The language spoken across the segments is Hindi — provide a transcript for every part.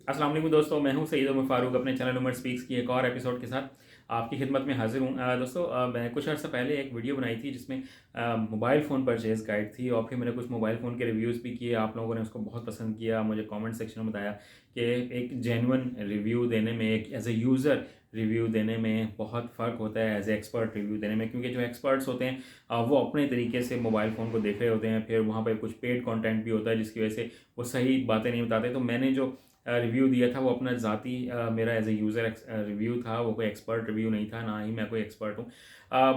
अस्सलाम वालेकुम दोस्तों, मैं हूं सईद उमर फारूक अपने चैनल उमर स्पीक्स की एक और एपिसोड के साथ आपकी खिदमत में हाजिर हूं। दोस्तों, मैं कुछ अर्सा पहले एक वीडियो बनाई थी जिसमें मोबाइल फ़ोन परचेज़ गाइड थी और फिर मैंने कुछ मोबाइल फ़ोन के रिव्यूज़ भी किए। आप लोगों ने उसको बहुत पसंद किया। मुझे कमेंट सेक्शन में बताया कि एक जेन्युइन रिव्यू देने में, एक एज ए यूज़र रिव्यू देने में बहुत फ़र्क होता है एज ए एक्सपर्ट रिव्यू देने में, क्योंकि जो एक्सपर्ट्स होते हैं वो अपने तरीके से मोबाइल फ़ोन को देख रहे होते हैं। फिर वहाँ पर कुछ पेड कंटेंट भी होता है जिसकी वजह से वो सही बातें नहीं बताते। तो मैंने जो रिव्यू दिया था वो अपना ज़ाती मेरा एज ए यूज़र रिव्यू था, वो कोई एक्सपर्ट रिव्यू नहीं था, ना ही मैं कोई एक्सपर्ट हूँ।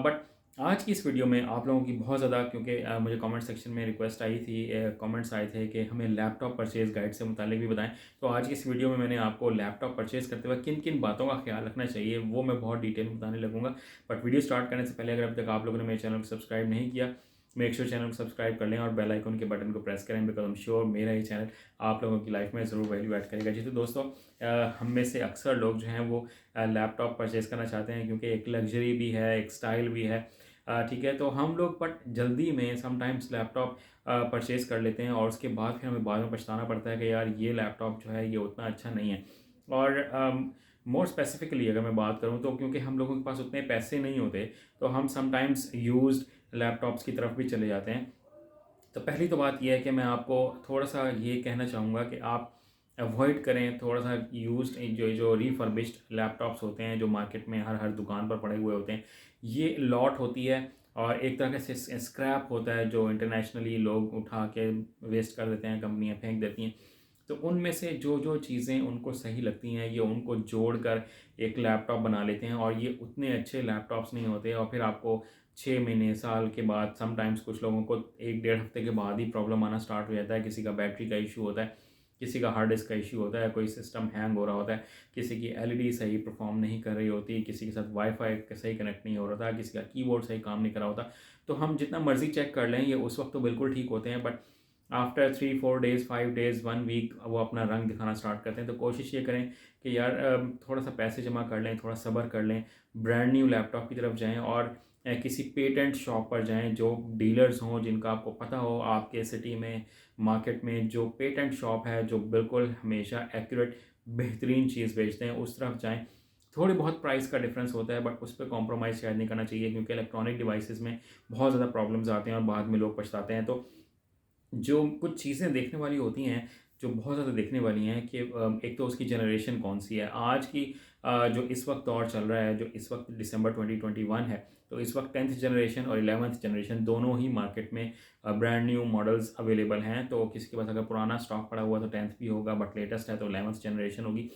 बट आज की इस वीडियो में आप लोगों की बहुत ज़्यादा, क्योंकि मुझे कमेंट सेक्शन में रिक्वेस्ट आई थी, कमेंट्स आए थे कि हमें लैपटॉप परचेज़ गाइड से मुतालिक भी बताएं। तो आज की इस वीडियो में मैंने आपको लैपटॉप परचेज़ करते वक्त किन किन बातों का ख्याल रखना चाहिए वो मैं बहुत डिटेल में बताने लगूंगा। बट वीडियो स्टार्ट करने से पहले अगर अब तक आप लोगों ने मेरे चैनल को सब्सक्राइब नहीं किया, मेक श्योर चैनल को सब्सक्राइब कर लें और बेल आइकन के बटन को प्रेस करें, बिकॉज आई एम श्योर मेरा ये चैनल आप लोगों की लाइफ में ज़रूर वैल्यू ऐड करेगा। जी तो दोस्तों, हम में से अक्सर लोग जो हैं वो लैपटॉप परचेज़ करना चाहते हैं, क्योंकि एक लग्जरी भी है, एक स्टाइल भी है। ठीक है, तो हम लोग बट जल्दी में समटाइम्स लैपटॉप परचेज़ कर लेते हैं और उसके बाद फिर हमें बाद में पछताना पड़ता है कि यार ये लैपटॉप जो है ये उतना अच्छा नहीं है। और मोर स्पेसिफिकली अगर मैं बात करूँ तो क्योंकि हम लोगों के पास उतने पैसे नहीं होते, तो हम समटाइम्स यूज्ड लैपटॉप्स की तरफ भी चले जाते हैं। तो पहली तो बात यह है कि मैं आपको थोड़ा-सा ये कहना चाहूँगा कि आप अवॉइड करें थोड़ा-सा यूज़्ड जो जो रिफर्बिश्ड लैपटॉप्स होते हैं, जो मार्केट में हर हर दुकान पर पड़े हुए होते हैं। ये लॉट होती है और एक तरह से स्क्रैप होता है जो इंटरनेशनली लोग उठा के वेस्ट कर देते हैं, कंपनियाँ फेंक देती हैं। तो उनमें से जो जो चीज़ें उनको सही लगती हैं, ये उनको जोड़कर एक लैपटॉप बना लेते हैं और ये उतने अच्छे लैपटॉप्स नहीं होते और फिर आपको 6 महीने, साल के बाद, समटाइम्स कुछ लोगों को 1 डेढ़ हफ्ते के बाद ही प्रॉब्लम आना स्टार्ट हो जाता है। किसी का बैटरी का इश्यू होता है, किसी का हार्ड डिस्क का इश्यू होता है, कोई सिस्टम हैंग हो रहा होता है, किसी की एलईडी सही परफॉर्म नहीं कर रही होती, किसी के साथ वाईफाई सही कनेक्ट नहीं हो रहा था, किसी का कीबोर्ड सही काम नहीं कर रहा होता। तो हम जितना मर्ज़ी चेक कर लें, ये उस वक्त तो बिल्कुल ठीक होते हैं, but after 3-4 days, 5 days, 1 week वो अपना रंग दिखाना स्टार्ट करते हैं। तो कोशिश ये करें कि यार थोड़ा-सा पैसे जमा कर लें, थोड़ा सब्र कर लें, ब्रांड न्यू लैपटॉप की तरफ जाएँ और किसी पेटेंट शॉप पर जाएँ, जो डीलर्स हों, जिनका आपको पता हो आपके सिटी में, मार्केट में जो पेटेंट शॉप है, जो बिल्कुल हमेशा एक्यूरेट बेहतरीन चीज़ बेचते हैं, उस तरफ जाएँ। थोड़ी बहुत प्राइस का डिफरेंस होता है, बट उस पे कॉम्प्रोमाइज़ शायद नहीं करना चाहिए, क्योंकि इलेक्ट्रॉनिक डिवाइसेज़ में बहुत ज़्यादा प्रॉब्लम्स आते हैं और बाद में लोग पछताते हैं। तो जो कुछ चीज़ें देखने वाली होती हैं, जो बहुत ज़्यादा देखने वाली हैं कि एक तो उसकी जनरेशन कौन-सी है। आज की जो इस वक्त दौर चल रहा है, जो इस वक्त दिसंबर 2021 है, तो इस वक्त 10th जनरेशन और 11th जनरेशन दोनों ही मार्केट में ब्रांड न्यू मॉडल्स अवेलेबल हैं। तो किसी के पास अगर पुराना स्टॉक पड़ा हुआ तो 10th भी होगा, बट लेटेस्ट है तो 11th जनरेशन होगी।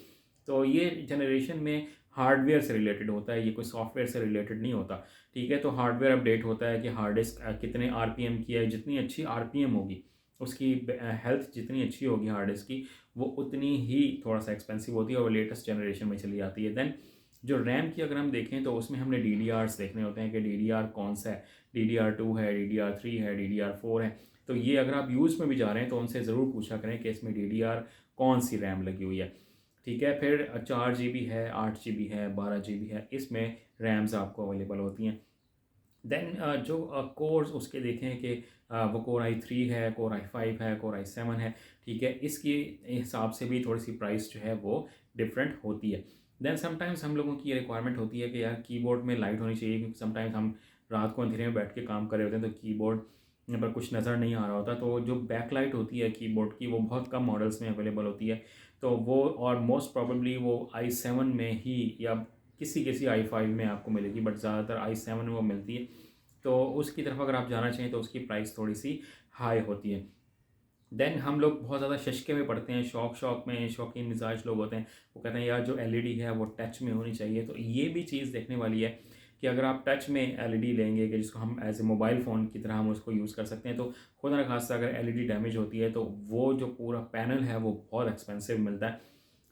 तो ये जनरेशन में हार्डवेयर से रिलेटेड होता है, ये कोई सॉफ्टवेयर से रिलेटेड नहीं होता। ठीक है, तो हार्डवेयर अपडेट होता है कि हार्ड डिस्क कितने आरपीएम की है, जितनी अच्छी आरपीएम होगी, उसकी हेल्थ जितनी अच्छी होगी हार्ड डिस्क की, वो उतनी ही थोड़ा-सा एक्सपेंसिव होती है और वो लेटेस्ट जनरेशन में चली जाती है। देन जो रैम की अगर हम देखें तो उसमें हमने डीडीआर्स देखने होते हैं कि डीडीआर कौन-सा है, डीडीआर 2 है, डीडीआर 3 है, डीडीआर 4 है। तो ये अगर आप यूज़ में भी जा रहे हैं तो उनसे ज़रूर पूछा करें कि इसमें डीडीआर कौन-सी रैम लगी हुई है। ठीक है, फिर 4 जीबी है, 8 जीबी है, 12 जीबी है, इसमें रैम्स आपको अवेलेबल होती हैं। देन जो कोर्स उसके देखें कि वो कोर i3 है, कोर i5 है, कोर i7 है। ठीक है, इसके हिसाब से भी थोड़ी सी प्राइस जो है वो डिफरेंट होती है। देन समटाइम्स हम लोगों की ये रिक्वायरमेंट होती है कि यार कीबोर्ड में लाइट होनी चाहिए, क्योंकि समटाइम्स हम रात को अंधेरे में बैठ के काम कर रहे होते हैं तो कीबोर्ड पर कुछ नज़र नहीं आ रहा होता। तो जो बैक लाइट होती है कीबोर्ड की, वो बहुत कम मॉडल्स में अवेलेबल होती है। तो वो और मोस्ट प्रोबेबली वो i7 में ही या किसी किसी i5 में आपको मिलेगी, बट ज़्यादातर i7 में वो मिलती है। तो उसकी तरफ अगर आप जाना चाहें तो उसकी प्राइस थोड़ी सी हाई होती है। देन हम लोग बहुत ज़्यादा शशके में पड़ते हैं, शौक में शौकीन मिजाज लोग होते हैं, वो कहते हैं यार जो एलईडी है वो टच में होनी चाहिए। तो ये भी चीज़ देखने वाली है कि अगर आप टच में एलईडी लेंगे कि जिसको हम एज ए मोबाइल फ़ोन की तरह हम उसको यूज़ कर सकते हैं, तो खुदा न खास्ता अगर एलईडी डैमेज होती है तो वो जो पूरा पैनल है वो बहुत एक्सपेंसिव मिलता है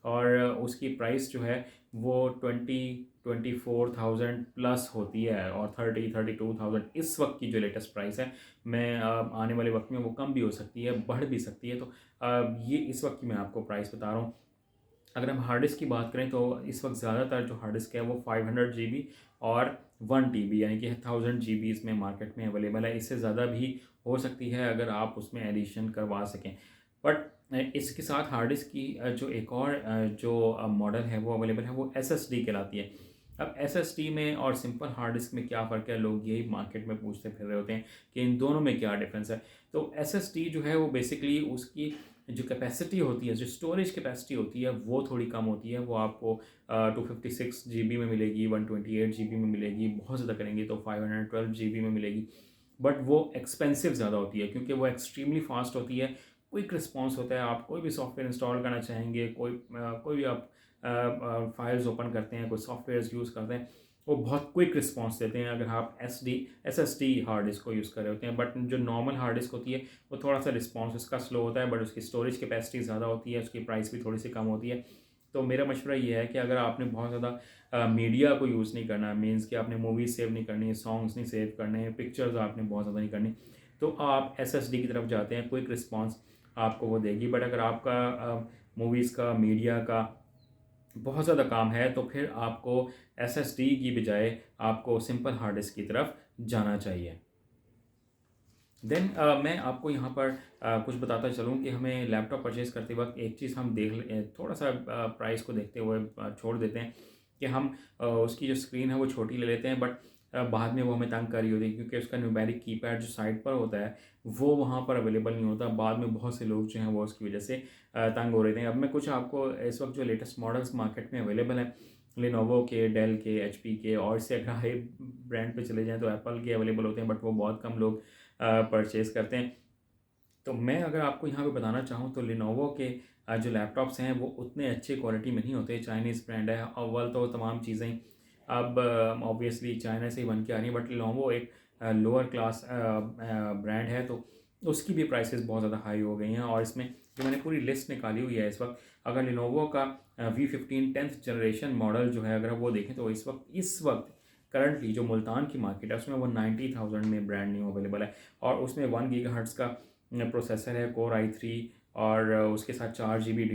और उसकी प्राइस जो है वो 24,000 प्लस होती है और 32,000 इस वक्त की जो लेटेस्ट प्राइस है। मैं आने वाले वक्त में वो कम भी हो सकती है, बढ़ भी सकती है। तो ये इस वक्त की मैं आपको प्राइस बता रहा हूँ। अगर हम हार्ड डिस्क की बात करें तो इस वक्त ज़्यादातर जो हार्ड डिस्क है वो 500 जीबी और 1 टीबी यानी कि 1000 जीबी इसमें मार्केट में अवेलेबल है। इससे ज़्यादा भी हो सकती है अगर आप उसमें एडिशन करवा सकें। बट इसके साथ हार्ड डिस्क की जो एक और जो मॉडल है वो अवेलेबल है, वो एसएसडी कहलाती है। अब एसएसडी में और सिंपल हार्ड डिस्क में क्या फ़र्क है, लोग यही मार्केट में पूछते फिर रहे होते हैं कि इन दोनों में क्या डिफरेंस है। तो एसएसडी जो है वो बेसिकली उसकी जो कैपेसिटी होती है, जो स्टोरेज कैपेसिटी होती है वो थोड़ी कम होती है। वो आपको 256 GB में मिलेगी, 128 GB में मिलेगी, बहुत ज़्यादा करेंगे तो 512 GB में मिलेगी। बट वो एक्सपेंसिव ज़्यादा होती है क्योंकि वो एक्सट्रीमली फास्ट होती है, क्विक रिस्पॉन्स होता है। आप कोई भी सॉफ्टवेयर इंस्टॉल करना चाहेंगे, कोई भी आप फाइल्स ओपन करते हैं, कोई सॉफ्टवेयर यूज़ करते हैं, वो बहुत क्विक रिस्पॉन्स देते हैं अगर आप एसएसडी हार्ड डिस्क को यूज़ कर रहे होते हैं। बट जो नॉर्मल हार्ड डिस्क होती है वो थोड़ा सा रिस्पॉन्स उसका स्लो होता है, बट उसकी स्टोरेज कैपेसिटी ज़्यादा होती है, उसकी प्राइस भी थोड़ी सी कम होती है। तो मेरा मशवरा ये है कि अगर आपने बहुत ज़्यादा मीडिया को यूज़ नहीं करना, मीन्स कि आपने मूवीज़ सेव नहीं करनी, सॉन्ग्स नहीं सेव करने, पिक्चर्स आपने बहुत ज़्यादा नहीं करनी, तो आप एसएसडी की तरफ जाते हैं, क्विक रिस्पॉन्स आपको वो देगी। बट अगर आपका मूवीज़ का, मीडिया का बहुत ज़्यादा काम है तो फिर आपको एसएसडी की बजाय आपको सिंपल हार्ड डिस्क की तरफ जाना चाहिए। देन मैं आपको यहाँ पर कुछ बताता चलूँ कि हमें लैपटॉप परचेज़ करते वक्त एक चीज़ हम थोड़ा सा प्राइस को देखते हुए छोड़ देते हैं कि हम उसकी जो स्क्रीन है वो छोटी ले लेते हैं, बट बाद में वो हमें तंग कर रही होती है क्योंकि उसका न्यूमेरिक कीपैड जो साइड पर होता है वो वहाँ पर अवेलेबल नहीं होता। बाद में बहुत से लोग जो हैं वो उसकी वजह से तंग हो रहे थे। अब मैं कुछ आपको इस वक्त जो लेटेस्ट मॉडल्स मार्केट में अवेलेबल हैं, लिनोवो के, डेल के, एचपी के, और इससे अगर हाई ब्रांड पे चले जाएँ तो एप्पल के अवेलेबल होते हैं, बट वो बहुत कम लोग परचेज़ करते हैं। तो मैं अगर आपको यहाँ पे बताना चाहूँ तो लिनोवो के जो लैपटॉप्स हैं वो उतने अच्छे क्वालिटी में नहीं होते। चाइनीज़ ब्रांड है, अव्वल तो तमाम चीज़ें अब ऑब्वियसली चाइना से ही बन के आ रही हैं, बट लिनोवो एक लोअर क्लास ब्रांड है, तो उसकी भी प्राइसेस बहुत ज़्यादा हाई हो गई हैं। और इसमें जो मैंने पूरी लिस्ट निकाली हुई है इस वक्त, अगर लिनोवो का V15 10th जनरेशन मॉडल जो है अगर वो देखें तो इस वक्त करंटली जो मुल्तान की मार्केट है उसमें वो 90,000 में ब्रांड न्यू अवेलेबल है। और उसमें 1 GHz का प्रोसेसर है, कोर i3, और उसके साथ 4 GB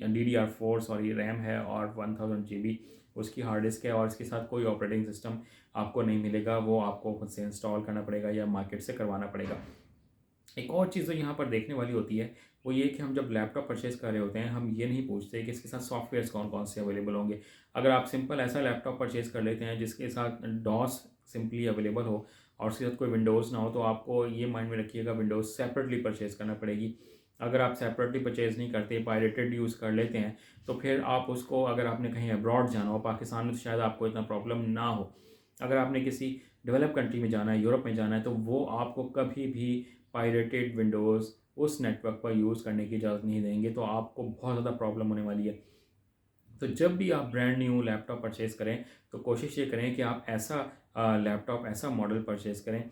DDR4 सॉरी रैम है, और 1000 GB उसकी हार्ड डिस्क है। और इसके साथ कोई ऑपरेटिंग सिस्टम आपको नहीं मिलेगा, वो आपको खुद से इंस्टॉल करना पड़ेगा या मार्केट से करवाना पड़ेगा। एक और चीज़ जो यहाँ पर देखने वाली होती है वो ये कि हम जब लैपटॉप परचेज़ कर रहे होते हैं हम ये नहीं पूछते कि इसके साथ सॉफ्टवेयर्स कौन कौन से अवेलेबल होंगे। अगर आप सिंपल ऐसा लैपटॉप परचेज़ कर लेते हैं जिसके साथ डॉस सिंपली अवेलेबल हो और उसके साथ कोई विंडोज़ ना हो, तो आपको ये माइंड में रखिएगा विंडोज़ सेपरेटली परचेज़ करना पड़ेगी। अगर आप सेपरेटली परचेज़ नहीं करते, पायरेटेड यूज़ कर लेते हैं, तो फिर आप उसको, अगर आपने कहीं अब्रॉड जाना हो, पाकिस्तान में तो शायद आपको इतना प्रॉब्लम ना हो, अगर आपने किसी डेवलप कंट्री में जाना है, यूरोप में जाना है, तो वो आपको कभी भी पायरेटेड विंडोज़ उस नेटवर्क पर यूज़ करने की इजाज़त नहीं देंगे, तो आपको बहुत ज़्यादा प्रॉब्लम होने वाली है। तो जब भी आप ब्रांड न्यू लैपटॉप परचेज़ करें तो कोशिश ये करें कि आप ऐसा लैपटॉप, ऐसा मॉडल परचेज़ करें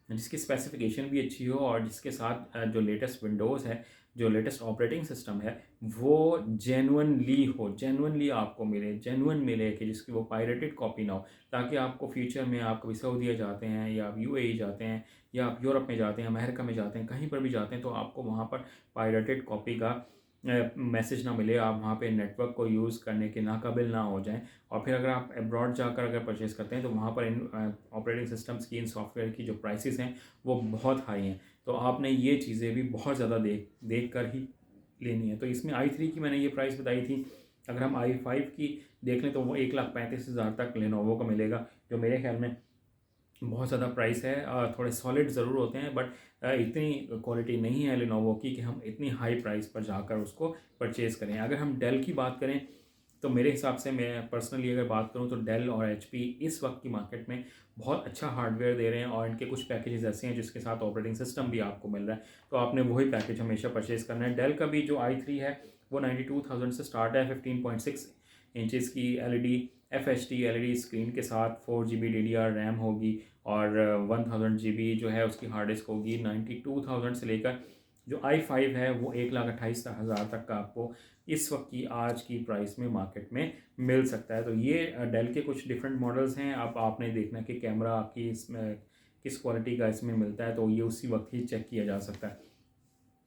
जिसकी स्पेसिफिकेशन भी अच्छी हो और जिसके साथ जो लेटेस्ट विंडोज़ है, जो लेटेस्ट ऑपरेटिंग सिस्टम है, वो जेनुअनली आपको मिले, जेनुअन मिले, कि जिसकी वो पायरेटेड कॉपी ना हो, ताकि आपको फ्यूचर में आप कभी सऊदीया जाते हैं या आप यूएई जाते हैं या आप यूरोप में जाते हैं, अमेरिका में जाते हैं, कहीं पर भी जाते हैं, तो आपको वहाँ पर पायरेटेड कॉपी का मैसेज ना मिले, आप वहाँ पे नेटवर्क को यूज़ करने के नाकाबिल ना हो जाएं। और फिर अगर आप अब्रॉड जाकर अगर परचेज़ करते हैं तो वहाँ पर इन ऑपरेटिंग सिस्टम्स की, इन सॉफ्टवेयर की जो प्राइसेस हैं वो बहुत हाई हैं। तो आपने ये चीज़ें भी बहुत ज़्यादा देख कर ही लेनी है। तो इसमें i3 की मैंने ये प्राइस बताई थी। अगर हम i5 की देख लें तो वो 1,35,000 तक लेनोवो का मिलेगा, जो मेरे ख्याल में बहुत ज़्यादा प्राइस है। थोड़े सॉलिड ज़रूर होते हैं, बट इतनी क्वालिटी नहीं है लिनोवो की कि हम इतनी हाई प्राइस पर जाकर उसको परचेज़ करें। अगर हम डेल की बात करें तो मेरे हिसाब से, मैं पर्सनली अगर बात करूं तो डेल और एचपी इस वक्त की मार्केट में बहुत अच्छा हार्डवेयर दे रहे हैं, और इनके कुछ पैकेजेस ऐसे हैं जिसके साथ ऑपरेटिंग सिस्टम भी आपको मिल रहा है, तो आपने वही पैकेज हमेशा परचेज़ करना है। डेल का भी जो i3 है वो 92,000 से स्टार्ट है। 15.6 इंचज़ की FHD एलईडी स्क्रीन के साथ 4 GB DDR रैम होगी, और 1000 GB जो है उसकी हार्ड डिस्क होगी। 92,000 से लेकर जो i5 है वो 1,28,000 तक का आपको इस वक्त की आज की प्राइस में मार्केट में मिल सकता है। तो ये डेल के कुछ डिफरेंट मॉडल्स हैं। अब आपने देखना कि कैमरा आपकी इसमें किस क्वालिटी का इसमें मिलता है, तो ये उसी वक्त ही चेक किया जा सकता है।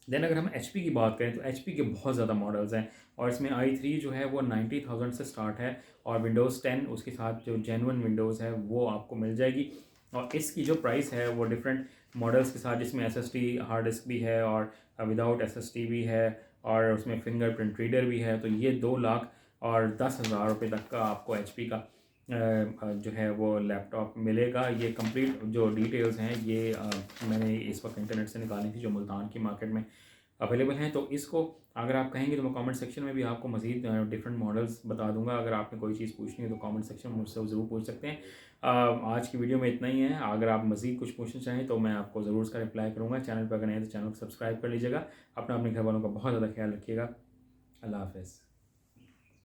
देन अगर हम HP की बात करें तो HP के बहुत ज़्यादा मॉडल्स हैं, और इसमें i3 जो है वो 90,000 से स्टार्ट है, और विंडोज़ 10 उसके साथ जो जेनुअन विंडोज़ है वो आपको मिल जाएगी। और इसकी जो प्राइस है वो डिफरेंट मॉडल्स के साथ, जिसमें SSD हार्ड डिस्क भी है और विदाउट SSD भी है, और उसमें फिंगरप्रिंट रीडर भी है। तो ये 2,10,000 रुपये तक का आपको HP का जो है वो लैपटॉप मिलेगा। ये कंप्लीट जो डिटेल्स हैं ये मैंने इस वक्त इंटरनेट से निकाली थी, जो मुल्तान की मार्केट में अवेलेबल हैं। तो इसको अगर आप कहेंगे तो मैं कमेंट सेक्शन में भी आपको मज़ीद डिफरेंट मॉडल्स बता दूंगा। अगर आपने कोई चीज़ पूछनी है तो कमेंट सेक्शन में मुझसे ज़रूर पूछ सकते हैं। आज की वीडियो में इतना ही है। अगर आप मज़ीद कुछ पूछना चाहें तो मैं आपको ज़रूर उसका रिप्लाई करूँगा। चैनल पर अगर नए हैं तो चैनल को सब्सक्राइब कर लीजिएगा। अपने घर वालों का बहुत ज़्यादा ख्याल रखिएगा। अल्लाह हाफ़िज़।